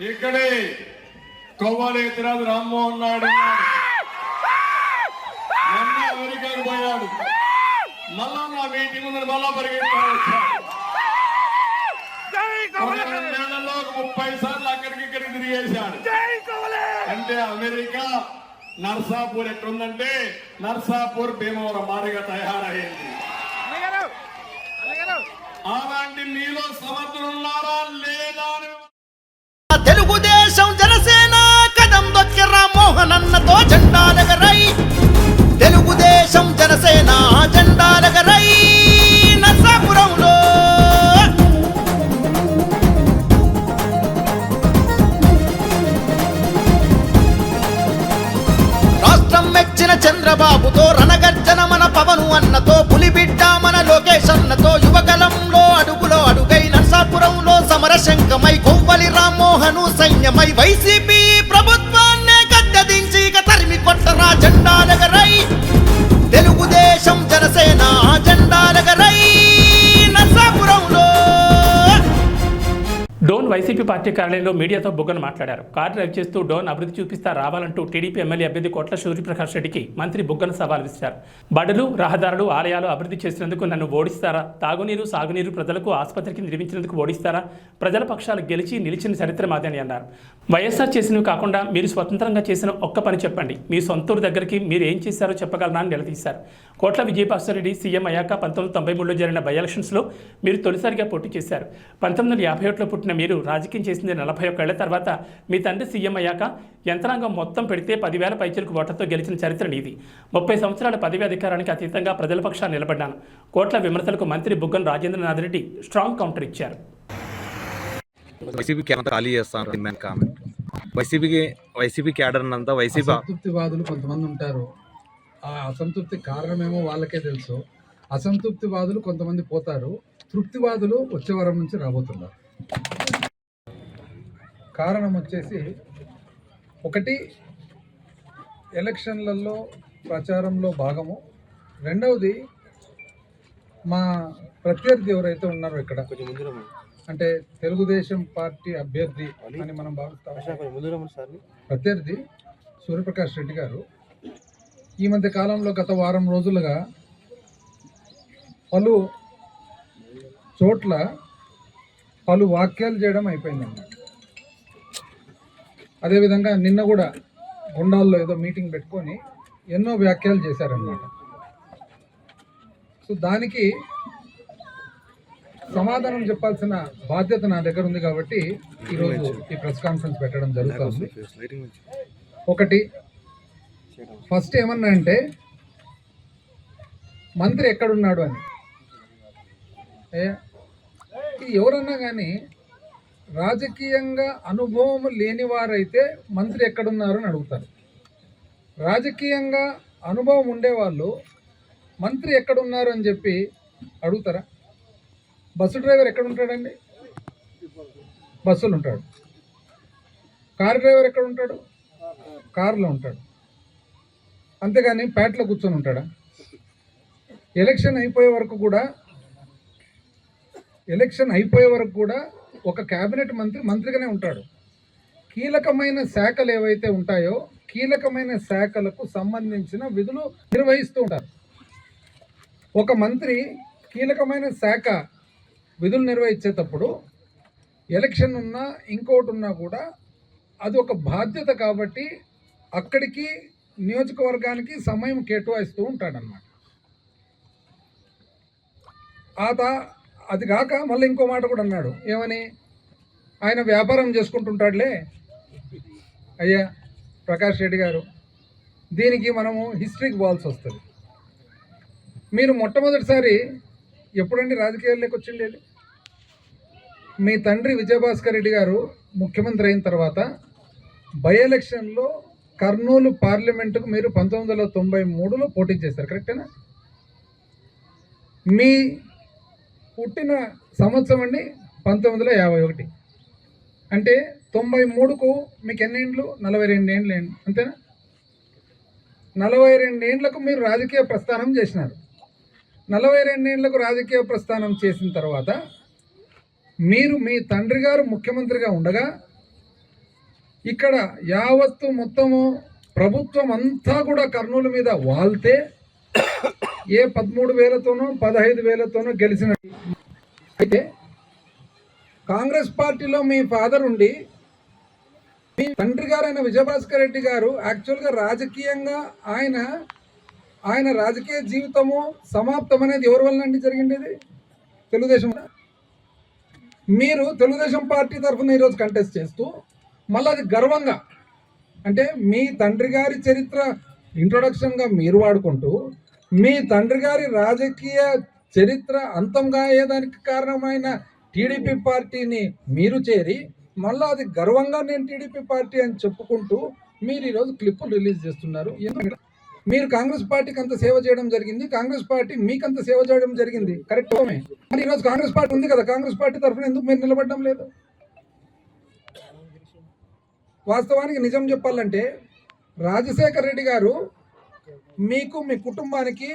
ఇక్కడే కొవ్వాలి ఎత్తిరాజు రామ్మోహన్ నాయుడు మొన్న అమెరికాకు పోయాడు, మళ్ళా నా మీటింగ్ ముందు మళ్ళా పరిగెత్తాడు. 30 సార్లు అక్కడికి ఇక్కడికి తిరిగేశాడు. అంటే అమెరికా నర్సాపూర్ ఎట్లుందంటే నర్సాపూర్ భీమవరం మారిగా తయారయ్యింది. అలాంటి మీలో సమర్థులున్నారా లేదా అని తెలుగుదేశం జనసేన కదం దొక్కి రామ్మోహన్ అన్నతో జెండాలెగరై, తెలుగుదేశం జనసేన జెండాలెగరై నర్సాపురంలో. రాష్ట్రం మెచ్చిన చంద్రబాబుతో రణగర్జన మన పవను అన్నతో, పులిబిడ్డ మన లోకేష్ అన్నతో, యువగలంలో అడుగులో అడుగై నర్సాపురంలో సమరశంకమై కొవ్వలి రామ్మోహను సైన్యమై వైసీపీ ప్రభుత్వాన్నే గద్దెదించి ఇక తరిమి కొట్టరా జెండాలెగరై, తెలుగుదేశం జనసేన జెండాలెగరై నర్సాపురంలో. డోన్ వైసీపీ పార్టీ కార్యాలయంలో మీడియాతో బుగ్గన మాట్లాడారు. కారు డ్రైవ్ చేస్తూ డోన్ అభివృద్ధి చూపిస్తా రావాలంటూ టీడీపీ ఎమ్మెల్యే అభ్యర్థి కోట్ల సూర్యప్రకాష్ రెడ్డికి మంత్రి బుగ్గన సవాల్ విసిరారు. బడులు, రహదారులు, ఆలయాలు అభివృద్ధి చేసినందుకు నన్ను ఓడిస్తారా? తాగునీరు, సాగునీరు, ప్రజలకు ఆసుపత్రికి నిర్మించినందుకు ఓడిస్తారా? ప్రజల పక్షాలు గెలిచి నిలిచిన చరిత్ర మాది అని అన్నారు. వైఎస్ఆర్ చేసినవి కాకుండా మీరు స్వతంత్రంగా చేసిన ఒక్క పని చెప్పండి, మీ సొంతూరు దగ్గరికి మీరు ఏం చేశారో చెప్పగలరా అని నిలదీశారు. కోట్ల విజయభాస్కర్ సీఎం అయ్యాక 1993లో జరిగిన బై ఎలక్షన్స్లో మీరు తొలిసారిగా పోటీ చేశారు. 1951లో పుట్టిన మీరు రాజకీయం చేసింది 41 ఏళ్ల తర్వాత. మీ తండ్రి సీఎం అయ్యాక యంత్రాంగం మొత్తం పెడితే 10,000 పైచలకు ఓట్లతో గెలిచిన చరిత్ర నీది. 30 సంవత్సరాల పదవి అధికారానికి అతీతంగా ప్రజల పక్షాన్ని నిలబడ్డాను. కోట్ల విమర్శలకు మంత్రి బుగ్గన రాజేంద్రనాథ్ రెడ్డి స్ట్రాంగ్ కౌంటర్ ఇచ్చారు. వైసీపీకి ఎంత ఖాళీ చేస్తాను డిమాండ్ కామెంట్. వైసీపీ క్యాడర్ అంతా వైసీపీ అసంతృప్తివాదులు కొంతమంది ఉంటారు. ఆ అసంతృప్తి కారణమేమో వాళ్ళకే తెలుసు. అసంతృప్తివాదులు కొంతమంది పోతారు, తృప్తివాదులు వచ్చే వారం నుంచి రాబోతున్నారు. కారణం వచ్చేసి ఒకటి ఎలక్షన్లలో ప్రచారంలో భాగము, రెండవది మా ప్రత్యర్థి ఎవరైతే ఉన్నారో ఇక్కడ అంటే తెలుగుదేశం పార్టీ అభ్యర్థి అని మనం భావిస్తాం. ప్రత్యర్థి సూర్యప్రకాష్ రెడ్డి గారు ఈ మధ్య కాలంలో గత వారం రోజులుగా పలు చోట్ల పలు వ్యాఖ్యలు చేయడం అయిపోయిందన్నమాట. అదేవిధంగా నిన్న కూడా గుండాల్లో ఏదో మీటింగ్ పెట్టుకొని ఎన్నో వ్యాఖ్యలు చేశారన్నమాట. సో దానికి సమాధానం చెప్పాల్సిన బాధ్యత నా దగ్గర ఉంది కాబట్టి ఈరోజు ఈ ప్రెస్ కాన్ఫరెన్స్ పెట్టడం జరుగుతుంది. ఒకటి ఫస్ట్ ఏమన్నా అంటే మంత్రి ఎక్కడున్నాడు అని. ఎవరన్నా కానీ రాజకీయంగా అనుభవం లేని వారైతే మంత్రి ఎక్కడున్నారు అని అడుగుతారు. రాజకీయంగా అనుభవం ఉండేవాళ్ళు మంత్రి ఎక్కడున్నారు అని చెప్పి అడుగుతారా? బస్సు డ్రైవర్ ఎక్కడ ఉంటాడండి? బస్సులు ఉంటాడు. కారు డ్రైవర్ ఎక్కడ ఉంటాడు? కారులో ఉంటాడు. అంతేగాని ప్యాట్లో కూర్చొని ఉంటాడా? ఎలక్షన్ అయిపోయే వరకు కూడా ఒక క్యాబినెట్ మంత్రి మంత్రిగానే ఉంటాడు. కీలకమైన శాఖలు ఏవైతే ఉంటాయో కీలకమైన శాఖలకు సంబంధించిన విధులు నిర్వహిస్తూ ఉంటారు. ఒక మంత్రి కీలకమైన శాఖ విధులు నిర్వహించేటప్పుడు ఎలక్షన్ ఉన్నా ఇంకోటి ఉన్నా కూడా అది ఒక బాధ్యత కాబట్టి అక్కడికి నియోజకవర్గానికి సమయం కేటాయిస్తూ ఉంటాడన్నమాట. అది కాక మళ్ళీ ఇంకో మాట కూడా అన్నాడు. ఏమని? ఆయన వ్యాపారం చేసుకుంటుంటాడులే. అయ్యా ప్రకాష్ రెడ్డి గారు, దీనికి మనము హిస్టరీకి పోవాల్సి వస్తుంది. మీరు మొట్టమొదటిసారి ఎప్పుడండి రాజకీయాల్లోకి వచ్చిండేది? మీ తండ్రి విజయభాస్కర్ రెడ్డి గారు ముఖ్యమంత్రి అయిన తర్వాత బై ఎలక్షన్లో కర్నూలు పార్లమెంటుకు మీరు 1993లో పోటీ చేశారు, కరెక్టేనా? మీ పుట్టిన సంవత్సరం అండి 1951. అంటే 93కు మీకు ఎన్ని ఏండ్లు? 42 ఏండ్లు అంతేనా? 42 ఏండ్లకు మీరు రాజకీయ ప్రస్థానం చేసినారు. 42 ఏండ్లకు రాజకీయ ప్రస్థానం చేసిన తర్వాత మీరు మీ తండ్రి గారు ముఖ్యమంత్రిగా ఉండగా ఇక్కడ యావత్తు మొత్తము ప్రభుత్వం అంతా కూడా కర్నూలు మీద వాళ్తే ఏ 13,000తోనో 15,000తోనో గెలిచిన. అయితే కాంగ్రెస్ పార్టీలో మీ ఫాదర్ ఉండి మీ తండ్రి గారైన విజయభాస్కర్ రెడ్డి గారు యాక్చువల్గా రాజకీయంగా ఆయన రాజకీయ జీవితము సమాప్తం అనేది ఎవరి వల్ల అండి జరిగిండేది? తెలుగుదేశం. మీరు తెలుగుదేశం పార్టీ తరఫున ఈరోజు కంటెస్ట్ చేస్తూ మళ్ళీ అది గర్వంగా, అంటే మీ తండ్రి గారి చరిత్ర ఇంట్రొడక్షన్గా మీరు వాడుకుంటూ మీ తండ్రి గారి రాజకీయ చరిత్ర అంతంగా అయ్యేదానికి కారణమైన టీడీపీ పార్టీని మీరు చేరి మళ్ళీ అది గర్వంగా నేను టీడీపీ పార్టీ అని చెప్పుకుంటూ మీరు ఈరోజు క్లిప్పులు రిలీజ్ చేస్తున్నారు. మీరు కాంగ్రెస్ పార్టీకి అంత సేవ చేయడం జరిగింది, కాంగ్రెస్ పార్టీ మీకంత సేవ చేయడం జరిగింది, కరెక్ట్? మరి ఈరోజు కాంగ్రెస్ పార్టీ ఉంది కదా, కాంగ్రెస్ పార్టీ తరఫున ఎందుకు మీరు నిలబడడం లేదు? వాస్తవానికి నిజం చెప్పాలంటే రాజశేఖర్ రెడ్డి గారు మీకు మీ కుటుంబానికి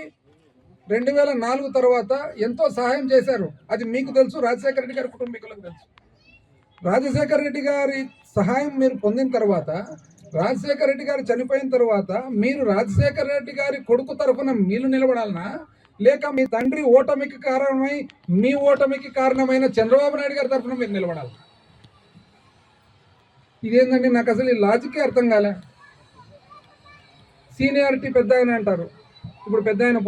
2004 తర్వాత ఎంతో సహాయం చేశారు. అది మీకు తెలుసు, రాజశేఖర రెడ్డి గారి కుటుంబీకులకు తెలుసు. రాజశేఖర రెడ్డి గారి సహాయం మీరు పొందిన తర్వాత, రాజశేఖర రెడ్డి గారు చనిపోయిన తర్వాత మీరు రాజశేఖర రెడ్డి గారి కొడుకు తరఫున మీరు నిలబడాలనా, లేక మీ తండ్రి ఓటమికి కారణమై మీ ఓటమికి కారణమైన చంద్రబాబు నాయుడు గారి తరఫున మీరు నిలబడాలి? ఇదేంటండి, నాకు అసలు ఈ లాజికే అర్థం కాలే. సీనియారిటీ పెద్ద ఆయన అంటారు, ఇప్పుడు పెద్ద ఆయన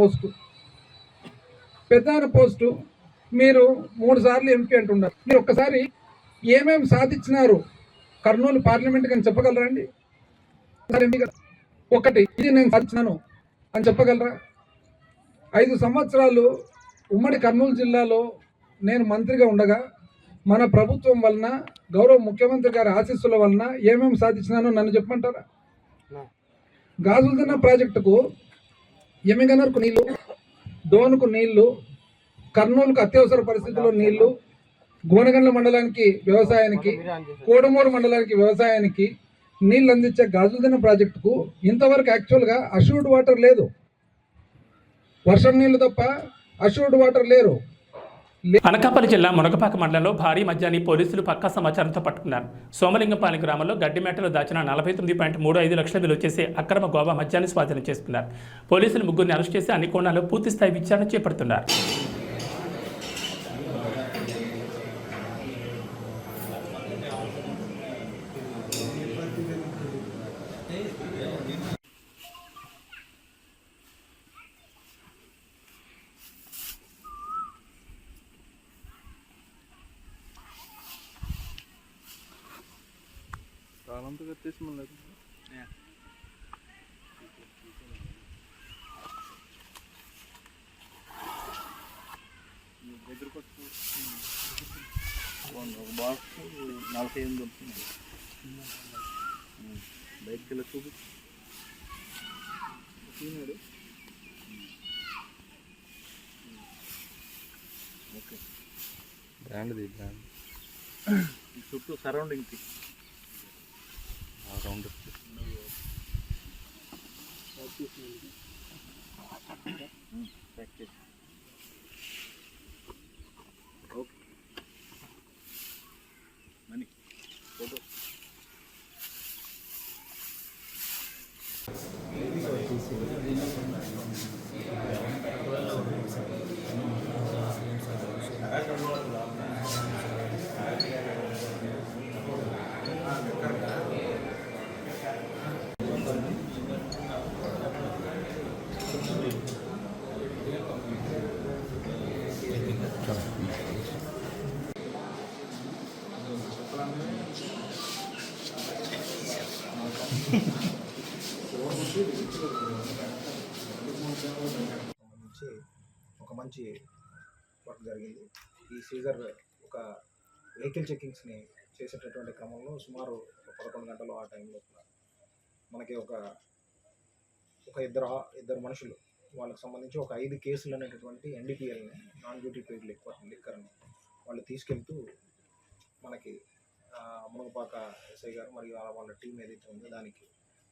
పోస్టు మీరు 3 సార్లు ఎంపీ అంటున్నారు. మీరు ఒక్కసారి ఏమేమి సాధించినారు కర్నూలు పార్లమెంట్కి అని చెప్పగలరా? ఒకటి ఇది నేను సాధించినాను అని చెప్పగలరా? 5 సంవత్సరాలు ఉమ్మడి కర్నూలు జిల్లాలో నేను మంత్రిగా ఉండగా మన ప్రభుత్వం వలన, గౌరవ ముఖ్యమంత్రి గారి ఆశీస్సుల వలన ఏమేమి సాధించినానో నన్ను చెప్పమంటారా? గాజులదిన్న ప్రాజెక్టుకు ఎమ్మిగనర్కు నీళ్లు, డోనుకు నీళ్లు, కర్నూలుకు అత్యవసర పరిస్థితుల్లో నీళ్లు, గోనగండ్ల మండలానికి వ్యవసాయానికి, కోడమూరు మండలానికి వ్యవసాయానికి నీళ్లు అందించే గాజులదిన్న ప్రాజెక్టుకు ఇంతవరకు యాక్చువల్గా అష్యూర్డ్ వాటర్ లేదు. వర్షం నీళ్లు తప్ప అష్యూర్డ్ వాటర్ లేరు. అనకాపల్లి జిల్లా మునగపాక మండలంలో భారీ మద్యాన్ని పోలీసులు పక్కా సమాచారంతో పట్టుకున్నారు. సోమలింగంపాలెం గ్రామంలో గడ్డిమేటలో దాచిన 49.35 లక్షల విలువ చేసే అక్రమ గోవా మద్యాన్ని స్వాధీనం చేసుకున్నారు. పోలీసులు 3గురిని అరెస్ట్ చేసి అన్ని కోణాల్లో పూర్తిస్థాయి విచారణ చేపడుతున్నారు. బ్రాండ్ చుట్టూ సరౌండింగ్ రౌండ్ మనీ ఫోటో నుంచి ఒక మంచి వర్క్ జరిగింది. ఈ సీజర్ ఒక వెహికల్ చెకింగ్స్ని చేసేటటువంటి క్రమంలో సుమారు 11 గంటలు ఆ టైంలో మనకి ఒక ఇద్దరు మనుషులు వాళ్ళకి సంబంధించి ఒక 5 కేసులు అనేటటువంటి NDPLని, నాన్ డ్యూటీ పెయిడ్ లిక్కర్ని వాళ్ళు తీసుకెళ్తూ మనకి మునగపాక ఎస్ఐ గారు మరియు వాళ్ళ టీం ఏదైతే ఉందో దానికి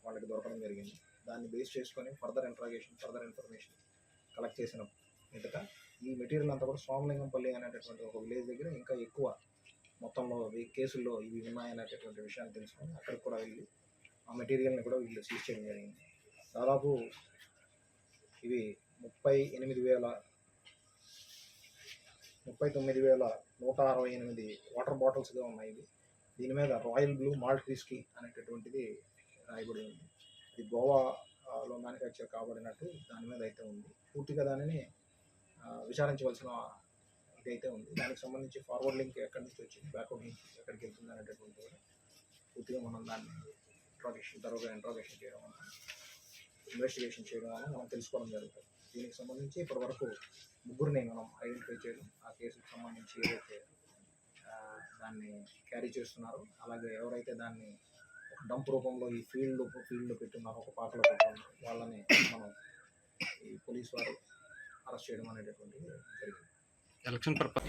వాళ్ళకి దొరకడం జరిగింది. దాన్ని బేస్ చేసుకొని ఫర్దర్ ఇన్ఫర్మేషన్ కలెక్ట్ చేసిన మీదట ఈ మెటీరియల్ అంతా కూడా సోమలింగంపల్లి అనేటటువంటి ఒక విలేజ్ దగ్గర ఇంకా ఎక్కువ మొత్తంలో కేసుల్లో ఇవి ఉన్నాయనేటటువంటి విషయాన్ని తెలుసుకొని అక్కడికి కూడా వెళ్ళి ఆ మెటీరియల్ని కూడా వీళ్ళు సీజ్ చేయడం జరిగింది. దాదాపు ఇవి 39,168 వాటర్ బాటిల్స్గా ఉన్నాయి. దీని మీద రాయల్ బ్లూ మాల్ట్ విస్కీ అనేటటువంటిది రాయబడి ఉంది. ఇది గోవాలో మ్యానుఫ్యాక్చర్ కాబడినట్టు దాని మీద అయితే ఉంది. పూర్తిగా దానిని విచారించవలసిన ఇదైతే ఉంది. దానికి సంబంధించి ఫార్వర్డ్ లింక్ ఎక్కడి నుంచి వచ్చింది, బ్యాక్వర్డ్ లింక్ ఎక్కడికి వెళ్తుంది అనేటటువంటి పూర్తిగా మనం దాన్ని ఇంట్రాగేషన్ చేయడం వల్ల ఇన్వెస్టిగేషన్ చేయడం వల్ల మనం తెలుసుకోవడం జరుగుతుంది. దీనికి సంబంధించి ఇప్పటివరకు 3ని మనం ఐడెంటిఫై చేయడం, ఆ కేసుకు సంబంధించి ఏదైతే దాన్ని క్యారీ చేస్తున్నారో అలాగే ఎవరైతే దాన్ని ఒక డంప్ రూపంలో ఈ ఫీల్డ్లో పెట్టున్నారో, ఒక పాకలో పెట్టున్నారు, వాళ్ళని మనం ఈ పోలీస్ వారు అరెస్ట్ చేయడం అనేటటువంటిది జరిగింది. ఎలక్షన్ పర్పస్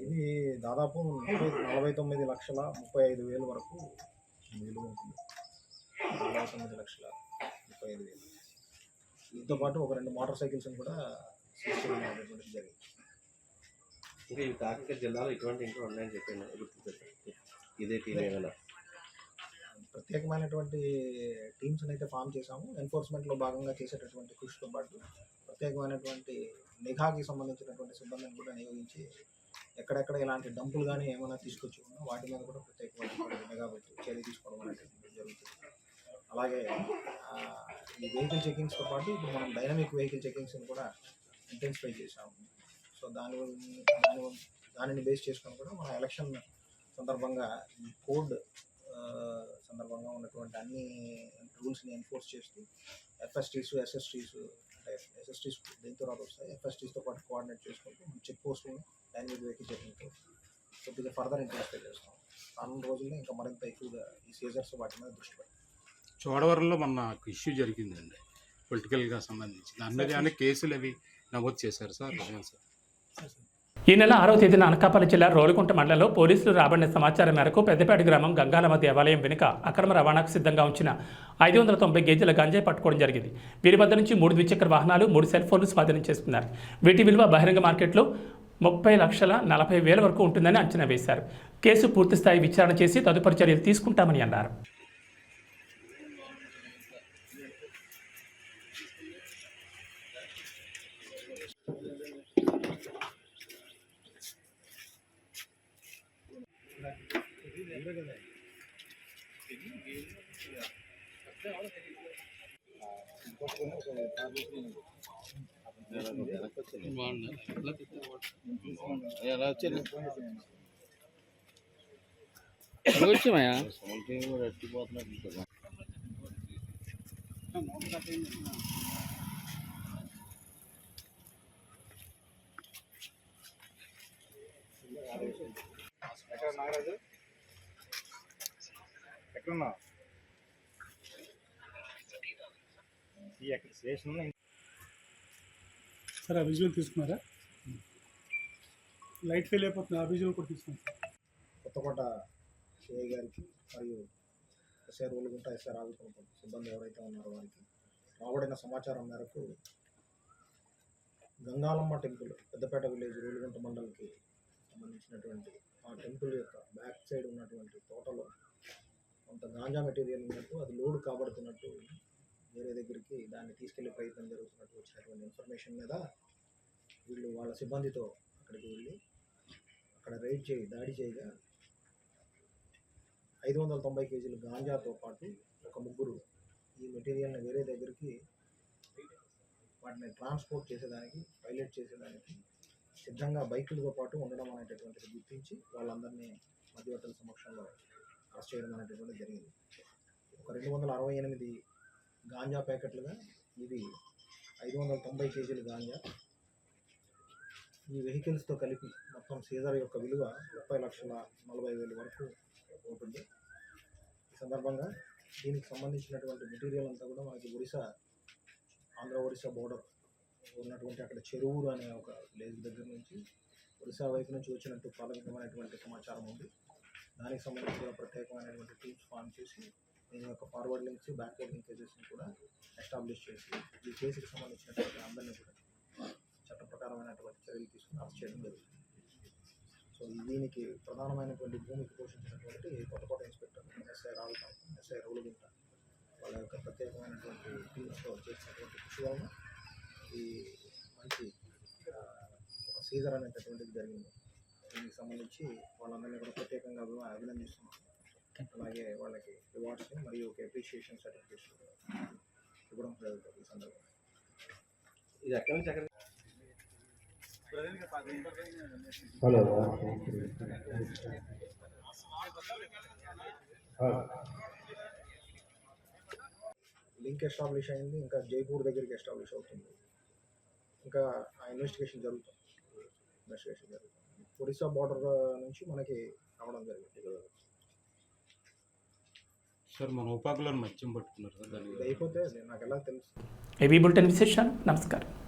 ఇది దాదాపు 49,35,000 వరకు విలువ ఉంటుంది. 49,35,000. దీంతో పాటు ఒక 2 మోటార్ సైకిల్స్ని కూడా సీజ్ చేయడం జరిగింది. ఇంకా ఈ కాకినాడ జిల్లాలో ఇటువంటి ఇంకా ఉన్నాయని చెప్పాను. ఇదే టీం ఏమైనా ప్రత్యేకమైనటువంటి టీమ్స్ని అయితే ఫామ్ చేశాము. ఎన్ఫోర్స్మెంట్లో భాగంగా చేసేటటువంటి కృషితో పాటు ప్రత్యేకమైనటువంటి నిఘాకి సంబంధించినటువంటి సిబ్బందిని కూడా నియోగించి ఎక్కడెక్కడ ఇలాంటి డంపులు కానీ ఏమైనా తీసుకొచ్చి ఉన్నా వాటి మీద కూడా ప్రత్యేకమైనటువంటి నిఘా పెట్టి చర్య తీసుకోవడం అనేటువంటిది జరుగుతుంది. అలాగే ఈ వెహికల్ చెకింగ్స్తో పాటు ఇప్పుడు మనం డైనమిక్ వెహికల్ చెకింగ్స్ని కూడా ఇంటెన్సిఫై చేశాము. సో దానిని బేస్ చేసుకొని కూడా మన ఎలక్షన్ సందర్భంగా ఈ కోడ్ సందర్భంగా ఉన్నటువంటి అన్ని రూల్స్ని ఎన్ఫోర్స్ చేస్తూ ఎఫ్ఎస్టీస్, SSTs అంటే SSTs దీని తర్వాత వస్తాయి. FSTస్తో పాటు కోఆర్డినేట్ చేసుకుంటూ మన చెక్ పోస్టులను డైనమిక్ వెహికల్ చెకింగ్తో కొద్దిగా ఫర్దర్ ఇంటెన్సిఫై చేస్తాం. రానున్న రోజుల్లో ఇంకా మరింత ఎక్కువగా ఈ సీజర్స్ వాటి మీద దృష్టి పెడతాం. చోడవరంలో మన ఇష్యూ జరిగిందండి పొలిటికల్గా సంబంధించి. దాని మీద ఏమైనా కేసులు అవి నమోదు చేశారు సార్? ఈ నెల 6వ తేదీన అనకాపల్లి జిల్లా రోలుకుంట మండలంలో పోలీసులు రాబడిన సమాచారం మేరకు పెద్దపేట గ్రామం గంగాలమ్మ దేవాలయం వెనుక అక్రమ రవాణాకు సిద్ధంగా ఉంచిన 590 కేజీల గంజాయి పట్టుకోవడం జరిగింది. వీరి వద్ద నుంచి 3 ద్విచక్ర వాహనాలు, 3 సెల్ ఫోన్లు స్వాధీనం చేసుకున్నారు. వీటి విలువ బహిరంగ మార్కెట్లో 30,40,000 వరకు ఉంటుందని అంచనా వేశారు. కేసు పూర్తిస్థాయి విచారణ చేసి తదుపరి చర్యలు తీసుకుంటామని అన్నారు. నాగరాజు ఎక్కడున్నా ఈ స్టేషన్ సార్ ఆ విజువల్ తీసుకున్నారా? లైట్ ఫెయిల్ అయిపోతుంది. ఆ విజువల్ కూడా తీసుకున్నాం. కొత్తకోట సిఐ గారికి మరియు ఎస్ఐ రోలుగుంట, ఎస్ఐ రాజుకుంట సిబ్బంది ఎవరైతే ఉన్నారో వారికి రాబడిన సమాచారం మేరకు గంగాలమ్మ టెంపుల్ పెద్దపేట విలేజ్ రోలుగుంట మండలికి సంబంధించినటువంటి ఆ టెంపుల్ యొక్క బ్యాక్ సైడ్ ఉన్నటువంటి తోటలో కొంత గాంజా మెటీరియల్ ఉన్నట్టు, అది లోడ్ కాబడుతున్నట్టు వేరే దగ్గరికి దాన్ని తీసుకెళ్లే ప్రయత్నం జరుగుతున్నట్టు వచ్చినటువంటి ఇన్ఫర్మేషన్ మీద వీళ్ళు వాళ్ళ సిబ్బందితో అక్కడికి వెళ్ళి అక్కడ దాడి చేయగా 590 కేజీల గాంజాతో పాటు ఒక 3 ఈ మెటీరియల్ని వేరే దగ్గరికి వాటిని ట్రాన్స్పోర్ట్ చేసేదానికి, పైలట్ చేసేదానికి సిద్ధంగా బైకులతో పాటు ఉండడం అనేటటువంటిది గుర్తించి వాళ్ళందరినీ మధ్యవర్తుల సమక్షంలో అరెస్ట్ చేయడం అనేటటువంటిది జరిగింది. ఒక 268 గాంజా ప్యాకెట్లుగా ఇది 590 కేజీలు గాంజా. ఈ వెహికల్స్తో కలిపి మొత్తం సీజర్ యొక్క విలువ 30,40,000 వరకు ఉంటుంది. ఈ సందర్భంగా దీనికి సంబంధించినటువంటి మెటీరియల్ అంతా కూడా మనకి ఆంధ్ర-ఒరిస్సా బోర్డర్ ఉన్నటువంటి అక్కడ చెరువురు అనే ఒక విలేజ్ దగ్గర నుంచి ఒరిస్సా వైపు నుంచి వచ్చినట్టు ప్రాథమికమైనటువంటి సమాచారం ఉంది. దానికి సంబంధించి కూడా ప్రత్యేకమైనటువంటి టీమ్స్ ఫామ్ చేసి దీని యొక్క ఫార్వర్డ్ లింక్స్, బ్యాక్వర్డ్ లింకేజెస్ని కూడా ఎస్టాబ్లిష్ చేసి ఈ కేసుకి సంబంధించినటువంటి అందరినీ కూడా చట్ట ప్రకారమైనటువంటి చర్యలు తీసుకుని అరెస్ట్ చేయడం జరుగుతుంది. సో దీనికి ప్రధానమైనటువంటి భూమికి పోషించినటువంటి కొత్తకోట ఇన్స్పెక్టర్ ఎస్ఐ రౌలుగుంట వాళ్ళ యొక్క ప్రత్యేకమైనటువంటి టీమ్స్తో చేసినటువంటి కృషి వలన ఈ మంచి ఒక సీజర్ అనేటటువంటిది జరిగింది. దీనికి సంబంధించి వాళ్ళందరినీ కూడా ప్రత్యేకంగా అభినందిస్తున్నాం. అలాగే వాళ్ళకి రివార్డ్స్ మరియు ఒక అప్రిషియేషన్ సర్టిఫికేషన్ ఇవ్వడం జరుగుతుంది. ఈ సందర్భంగా ఇది ఎక్కడి నుంచి ఎక్కడ లింక్ ఎస్టాబ్లిష్ అయింది. ఇంకా జైపూర్ దగ్గరికి ఎస్టాబ్లిష్ అవుతుంది. ఇంకా ఆ ఇన్వెస్టిగేషన్ జరుగుతుంది. ఒరిస్సా బార్డర్ నుంచి మనకి రావడం జరిగింది. సార్ మన ఉపాకులను మత్యం పట్టుకున్నారు సార్, దాన్ని ఇది అయిపోతే నాకు ఎలా తెలుసు. ఏబీ బులెటిన్ విశేషాలు. నమస్కారం.